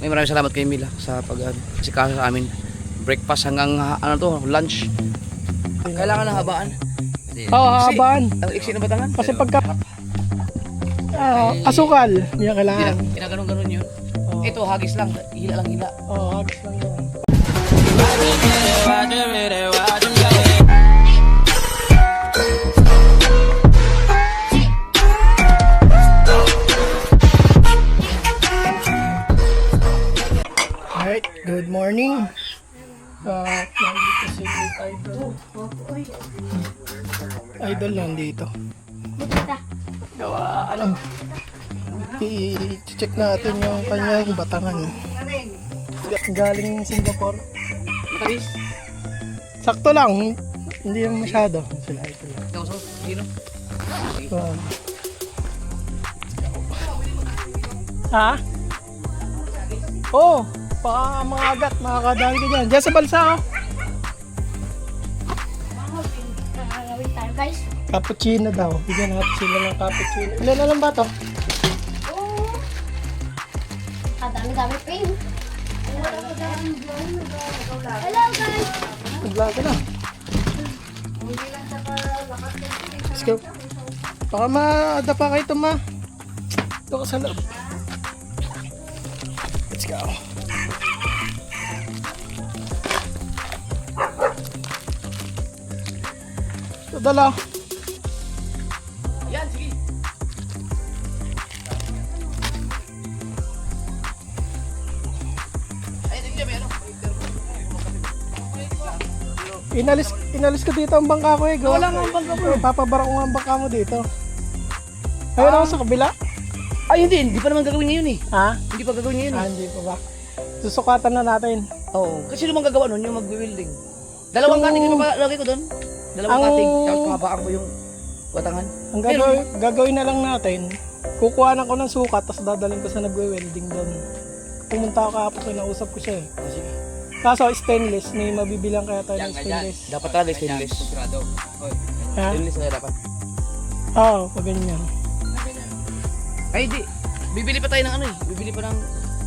maraming salamat kay Mila sa kasi kaso sa amin. Breakfast hanggang ano to, lunch. Kailangan ng habaan. Oo, habaan. Ang iksi na batangan. Kasi pagka asukal, yan kailangan. Ginaganon-ganon yun. Ito, hagis lang. Hila lang hila. Oo, hagis lang yan. Alright, good morning. Nandito si Idol. Idol nandito. Gawa, ano? I-check natin yung kanyang batangan. Galing Singapore. Matamis. Sakto lang, hindi naman masyado. Sila ito lang. Ikaw, so, sino? Ha? Oo, baka mga agat, makakadali ka dyan. Diyan sa balsa, oh. Guys. Cappuccino daw. Bigyan natin sila ng cappuccino. Ilan na lang ba to? Dami-dami pa yun. Hello guys! Nag-vlog ka na. Let's go. Baka ma-adapa kayo ito, ma. Ito ka sa loob. Let's go. Ito dala. Yan, sige. Ay, hindi may ano. Inalis ko dito ang bangka ko eh. Wala nga ang bangka mo. Papabara ko nga ang bangka mo dito. Ayun ako sa kabila. Ay, hindi pa naman gagawin ngayon eh. Ha? Hindi pa gagawin ngayon eh. Hindi pa ba? Susukatan na natin. Oo. Kasi naman gagawa nun, yung mag-welding. Dalawang cutting yung lagay ko doon. Dalawang cutting. Tapos pababaan ko yung batangan. Ang gagawin na lang natin, kukuhanan ko ng sukat, tapos dadalhin ko sa nagwe-welding doon. Pumunta ako kahapon, kinausap ko siya eh. Sige. Kaso stainless, may mabibilang kaya tayo ng stainless. Dapat talaga stainless. Ha? Stainless na dapat. Oo, pag ganyan. Ay, di. Bibili pa tayo ng ano eh. Bibili pa ng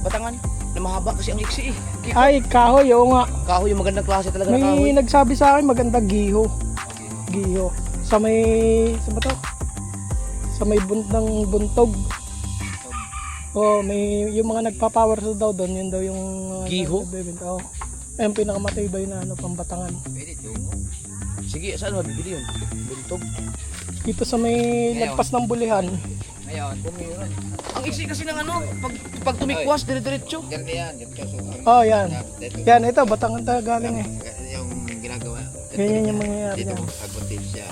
batangan na mahaba kasi ang iksi eh. Ay, kahoy, oo nga. Kahoy, yung magandang klase talaga na kahoy. May nagsabi sa akin, maganda giho. Giho. Sa may, sa ba to? Sa may buntog. Oh, may yung mga nagpa-power sa daw doon, yun daw yung Giho? Oh. Ay, yung pinakamatibay na ano, pambatangan. Sige, saan mabibili yun? Buntog. Dito sa may lagpas ng bulihan. Ngayon, Ang iksi kasi ng ano, pag tumikwas, dire-diretso. ganito yan, ganito. Oh, yan. Yan, ito, batangan tayo galing eh. Yung ginagawa. Ganyan yung mangyayari Dito, yan. pagbutin siya.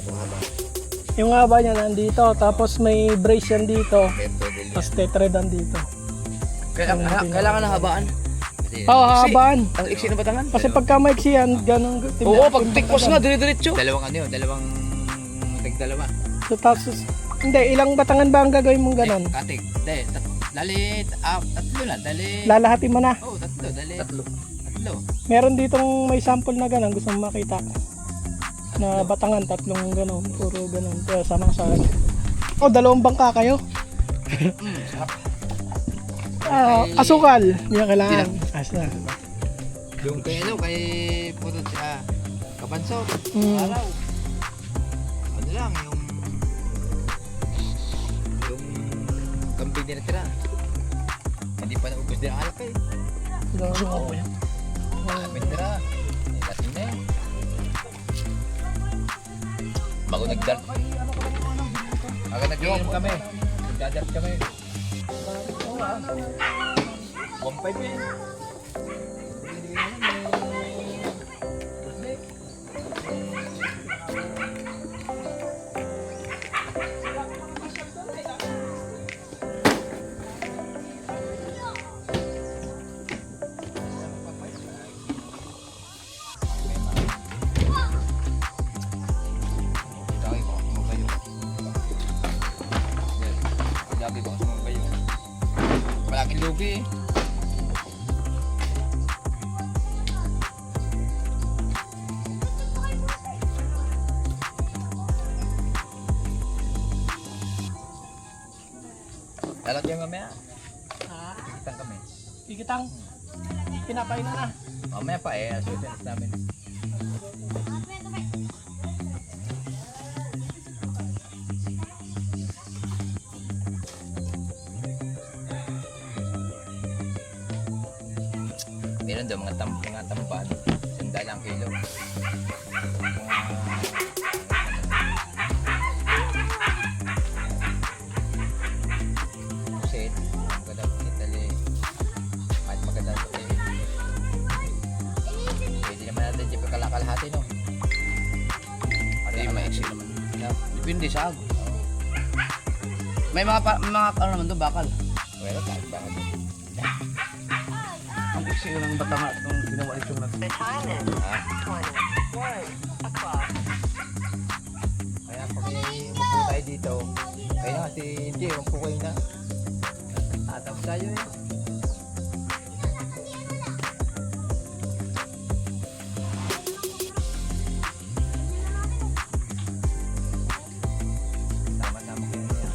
Mahaba. Yung haba niya nandito, tapos may brace yan dito. Ganito din Tapos tetredan dito. Kailangan ng habaan. Oh, habaan. Ang iksi na batangan. Kasi pagka maiksi yan, ganun. Oo, pag tikwas nga, dire-diretso. Dalawang ano yun, dalawang tagdalawa. So, tapos, hindi, ilang batangan ba ang gagawin mong ganon? Katig. Dali, tatlo na, dali. Lalahati mo na. Oh, tatlo, dali. Tatlo. Meron ditong may sample na ganon, gusto mo makita. Na batangan, tatlong ganon, puro ganon. Kaya samang sa oh, dalawang bangka kayo. Asukal, yan kailangan. Asa. Yung kay ano, kay puto siya. Kapanso. Araw. Ano lang, yung kambing din natira. Hindi pa naubos din ang alak eh. Oo. Natira. Ilasin na eh. Bago nagdart. Agad nag-iinom kami. Nagdadart kami. 1.5 eh. Sabi ko sa mga kayo. Malaking lugi eh. Lalagyan kami ah. Ha? Kitang kami. Ikitang. Pinapay na. Mamaya pa eh, alas 8 namin. Meron daw mga tamban, $100 kilo. Pusit, maganda pusit tali. At maganda pusit. Pwede naman natin dyan pagkalakalahati, no? Hindi, maiksi naman. No? Depende sa ago. May mga ano naman doon, bakal. Well, kahit baka doon. Ang iksi ko ng batanga itong ginawa itong natin. Kaya pag umupo tayo dito, kaya nga si Jay, umupo kayo na. Tatapos tayo eh. Tama-tama kayo niya.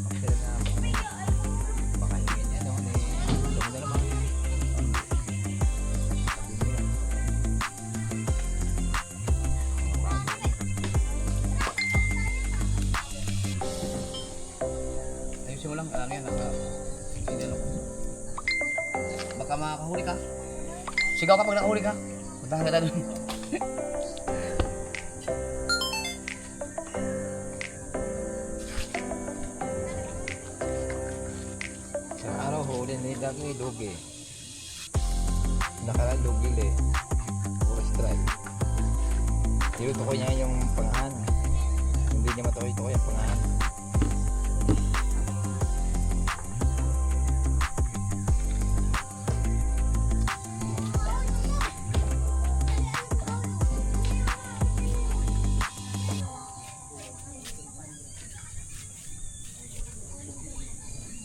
Kapsira na baka hingin niya doon eh. Ito mo na naman. Ayusin mo lang, ngayon, inano ko. Baka makakahuli ka. Sigaw ka pag nakahuli ka. Punta ka doon. Sa araw huli nila ni Dugi. Nakaraan Dugi le. Puro strike. Dito ko niya yung pangahan. Hindi niya matukoy ko yung pangahan.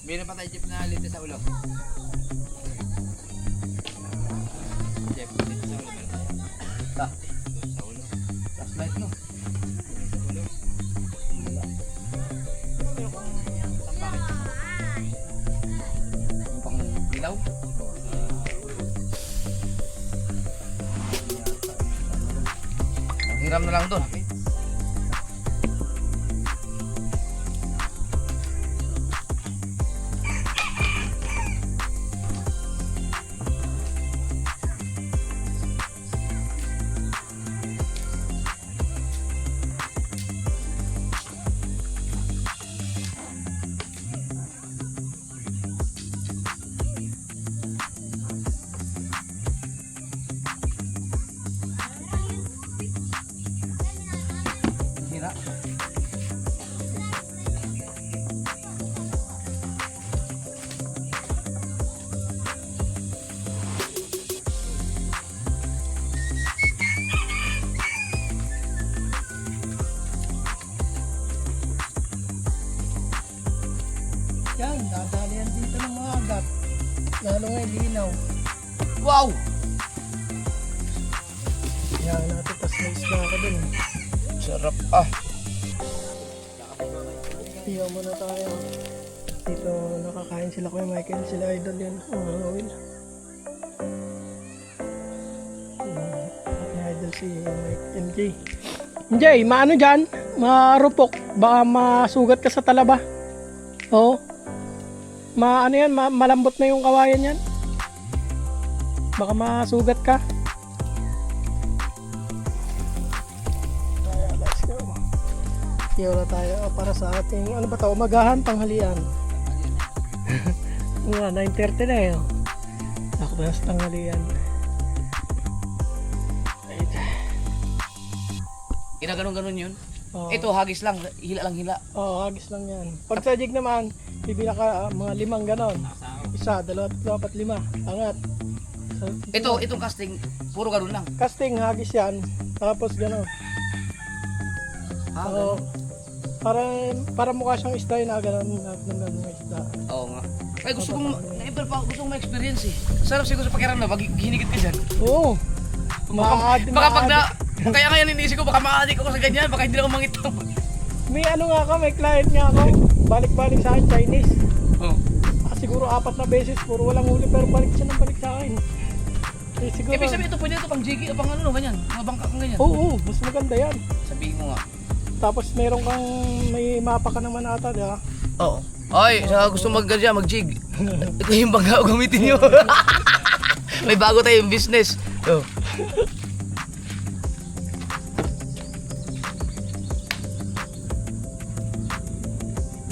Meron pa tayo jeep na lito sa ulo. Jeep dito sa ulo meron tayo. Ta, Sa ulo. last night no. Sa ulo. Pero kung yung tampakin mo. Yung pang ilaw. Ang hiram na lang doon. Hira. Yan, dadalian dito ng mga agat. Lalo nga linaw. Wow! Yan natin, tas may isla ka dun. Sarap ah. Tiyaw muna tayo. Dito nakakain sila Kuya Michael, sila idol yun. Will. Idol si Mike MJ. MJ, maano dyan? Marupok. Baka masugat ka sa talaba. Oo. Ano yan, malambot na yung kawayan yan. Baka masugat ka. Kaya, let's go. Tiyaw na tayo para sa ating, ano ba ito, umagahan, tanghalian. 9:30 na yun. Ako na sa tanghalian. Right. Ginaganon-ganon yun. Oo. Ito, hagis lang. Hila lang hila. Oo, hagis lang yan. Pag sa jig naman, bibila ka mga 5 ganon. 1, 2, 3, 4, 5. Angat. Itong casting, puro ganon lang. Casting, hagis yan. Tapos ganon. Ah, Oo. Para mukha siyang isda yun na ganon ng isda. Oo nga. Ay, gusto kong ma-experience eh. Sarap siguro sa pakiramdam, pag hinigit ka dyan. Oo. Baka pag na, kaya ngayon iniisip ko, baka ma-addict ako sa ganyan, baka hindi na ako mangitong. May ano nga ako, may client nga ako. Balik-balik sa akin, Chinese. Oh. Kasi siguro 4 na beses, puro walang huli, pero balik siya ng balik sa akin. Eh, siguro, Ibig sabihin ito, pwede ito pang jiggy o pang ano, ganyan. Mga bangka kang ganyan. oo, mas maganda yan. Sabihin mo nga. Tapos meron kang, may mapa ka naman ata, di ba? Oo. Ay, sa gusto mag-jig. Ito yung bangka o gamitin nyo. May bago tayong business. Oh.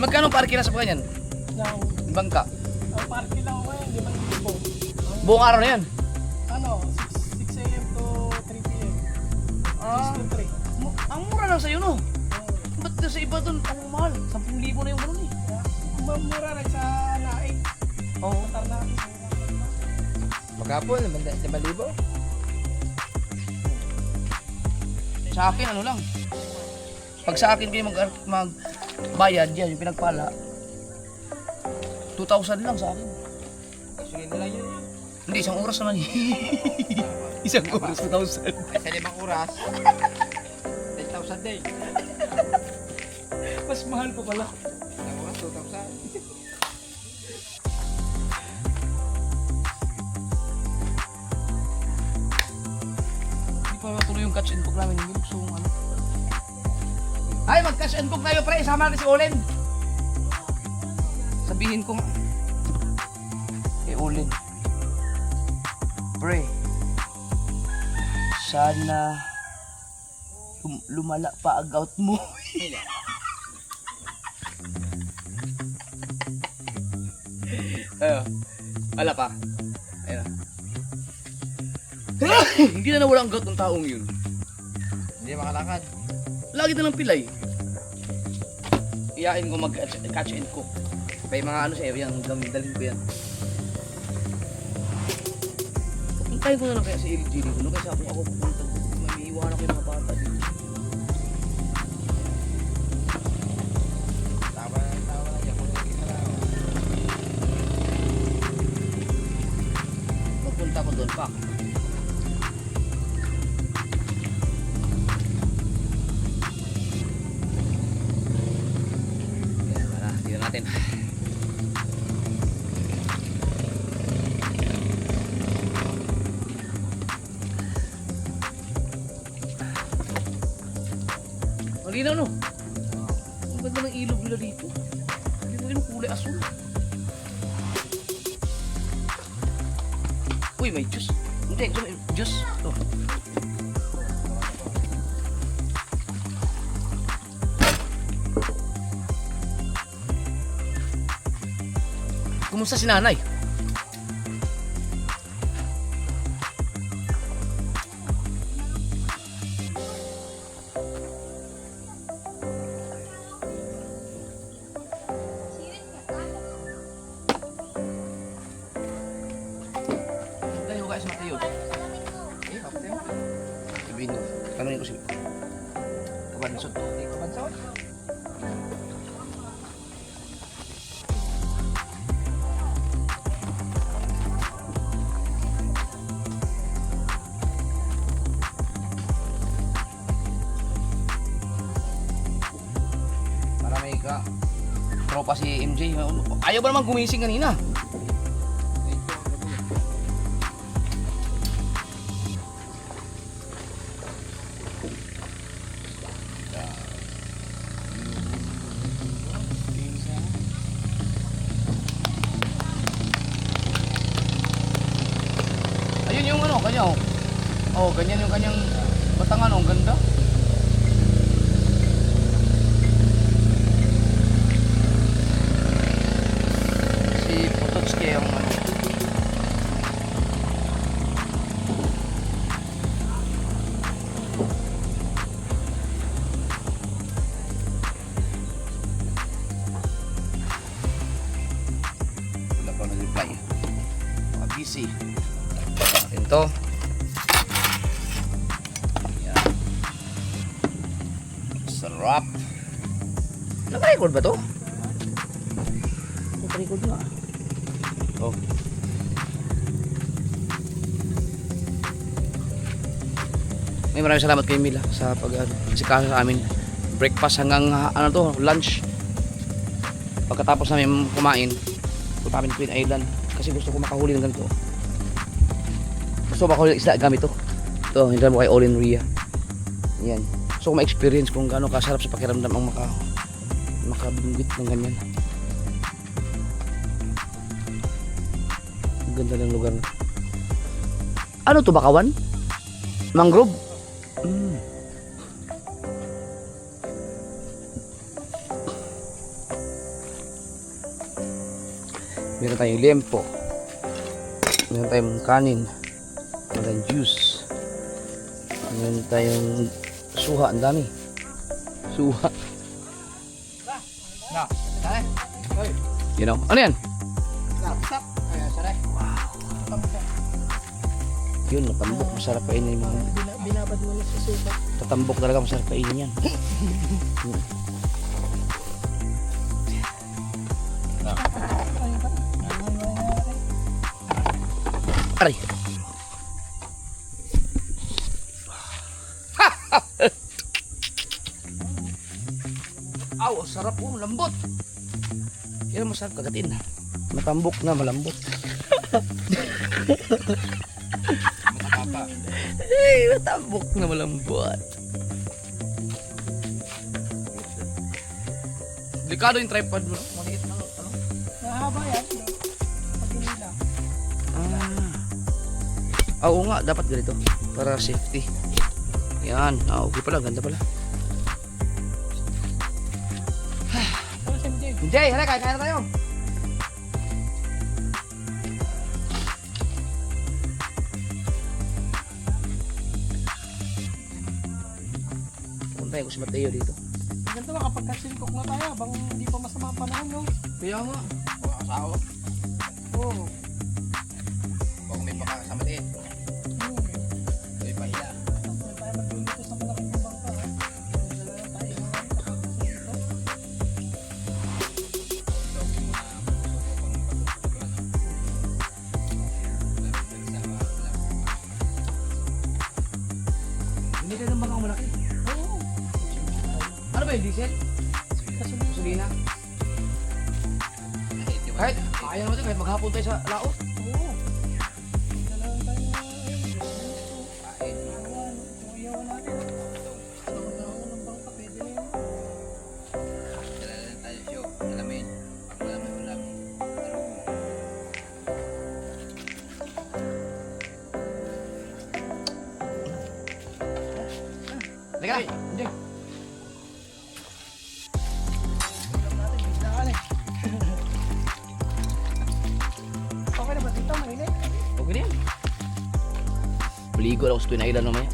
Magkano parking na sa ganyan? Ng, Bangka. ang parking lang ako ngayon, di ba po? Buong araw na yan. Ano, 6 a.m. to 3 p.m. 6 to 3. Ang mura lang sa'yo, no? Ba't sa iba doon, ang mahal? 10,000 na yung gano'n eh. Mura rin sa naing. Oo. Matar natin. Magkapon, 5,000. Sa akin, ano lang. Pag sa akin kayo magbayad yan, yung pinagpala, 2,000 lang sa akin. Sige na lang yun. Hindi, isang oras naman eh. Isang oras, 2,000. Ay, sa 5 oras. 10,000 din. Mas mahal pa pala. 5 oras, 2,000. Hindi pa matuloy yung catch and cook namin. Hindi gusto kong ano. Ay, mag-catch and cook tayo, pre. Isama natin si Olin. Sabihin ko nga. Eh, Olin. Pre. Sana lumala pa ang gout mo. Ayun. Wala pa. Ayun. Hindi na nawala ang gout ng taong yun. Hindi makalakad. Lagi na lang pilay. Iyain ko mag-catch and cook. May mga ano sa'yo yan, dalhin ko yan. Puntahin ko na lang kaya sa LG dito, no? Kasi ako pupunta, may iiwanan ko yung mga bata dito. Tawa na dyan. Kung hindi ka lang. Pagpunta ko doon, pak. Yan, para, tingnan natin. Malinaw, no? Ang ganda ng ilog nila dito. Hindi mo kulay asul. Uy, may juice. Hindi, juice. Ito. Kumusta si nanay? Tayo guys, matayo. Eh, kapten. Sabihin ko, tanongin ko si Kabansot. Hindi ka bansot. Para may tropa si MJ. Ayaw ba naman gumising kanina? Ayun yung ano, kanya oh. Oh, ganyan yung kanyang batangan oh, ang ganda. Si Potocki yung ano. Wala pa nag-reply. Mga busy. Natin to. Yan. Sarap. Naka-record ba to? Naka-record nga. Oh. May maraming salamat kay Mila sa pag-asikaso sa amin. Breakfast hanggang ano to, lunch. Pagkatapos namin kumain, Ikot namin Twin Island kasi gusto ko makahuli ng ganito. Gusto ko makahuli ng isda gamit to. Ito, hindi mo kay Olin Ria. Yan. Gusto ko ma-experience kung gaano kasarap sa pakiramdam ang makabinggit ng ganyan. Ang ganda ng lugar na. Ano to, Bakawan? Mangrove? Meron tayong liempo. Meron tayong kanin. Meron tayong juice. Meron tayong suha. Ang dami. Suha. Na, tara. Hoy. You know? Ano yan? Stop. Ay, tara. Yun, natambok. Masarap kainin yung mga... Binabad mo na sa suka. Tatambok talaga. Masarap kainin yan. Aray. Aw, sarap po, lambot. Yan masarap kagatin. Matambok na, malambot. Matapapa. Hey, matambok na malambot. Delikado yung tripod mo. Maliit na, ano? Mahaba yan. Pag nila. Oo nga, dapat ganito. Para safety. Yan, okay pala, ganda pala. Ano si MJ? Jay, halika, kaya na tayo. Puntay ko si Mateo dito. Ganito ba kapag kasilkok na tayo, bang hindi pa masama ang panahon, no? Kaya nga. O, asawa. Oo. Baka may pakasama din. May pahiya. Saan tayo magluluto sa malaking bangka, ha? Dala lang tayo, kapag kasilkok. Hindi ka ng bakang malaki. Oo. Ano ba yung diesel? Gasolina? Kahit, kaya naman ito, kahit maghapon tayo sa laot. Oo. Dala lang tayo, kung iyawan natin. Tawag na ako ng bangka, pwede na yun. Dala lang tayo siyo. Alamin. Alamin ulam. Halika na, hindi. Ulam natin, biglaan eh. Okay na ba dito, mainit? Okay na yan. Maligo ako sa Twin Island mamaya.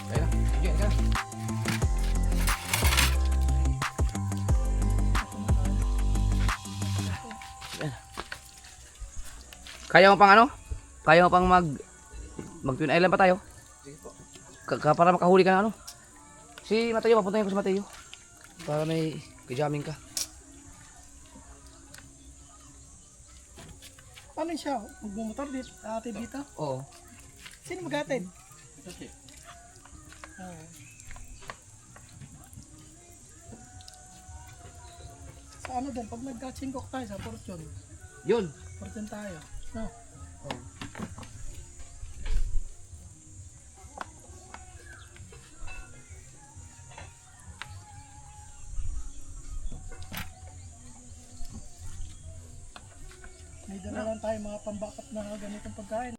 Kaya na, hindi, halika na. Yan. Kaya mo pang ano? Kaya mo pang mag Twin Island pa tayo? Para makahuli ka na ano? Si Mateo, papuntahin ko si Mateo. Para may kajaming ka. Paano siya? Magmumotor dito, ate dito? Oo. Sino mag-atid? Sa ano din, pag nagka-singkok tayo sa Fortune, Yun. Fortune tayo. No? May dala lang tayo mga pambackup na ganitong pagkain.